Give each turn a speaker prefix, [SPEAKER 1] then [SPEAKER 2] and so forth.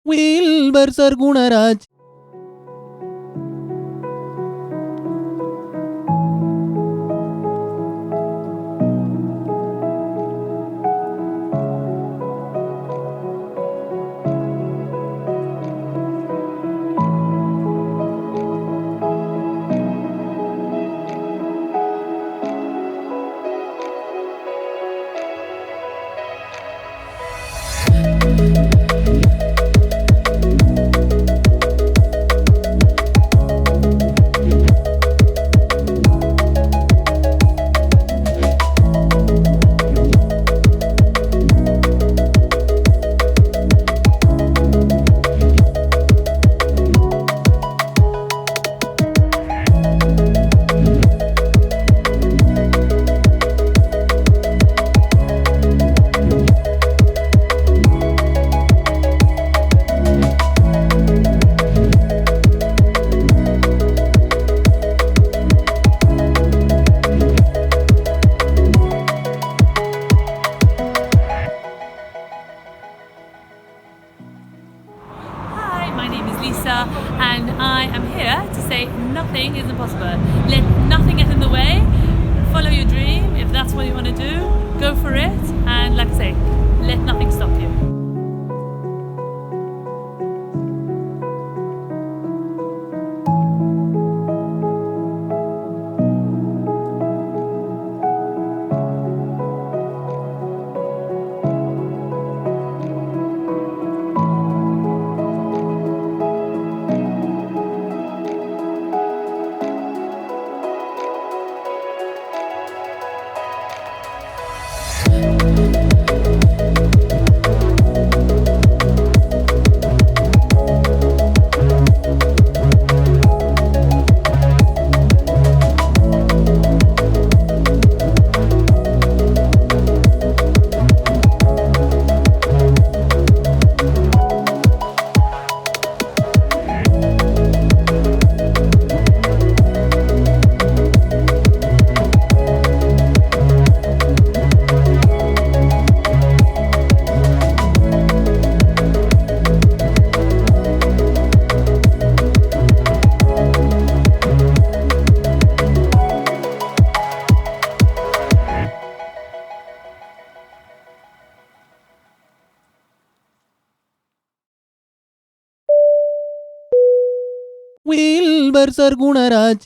[SPEAKER 1] Wilbur Sargunaraj.
[SPEAKER 2] My name is Lisa and I am here to say nothing is impossible. Let nothing get in the way. Follow your dream. If that's what you want to do, go for it. And like I say, let nothing stop you.
[SPEAKER 1] Wilbur Sargunaraj.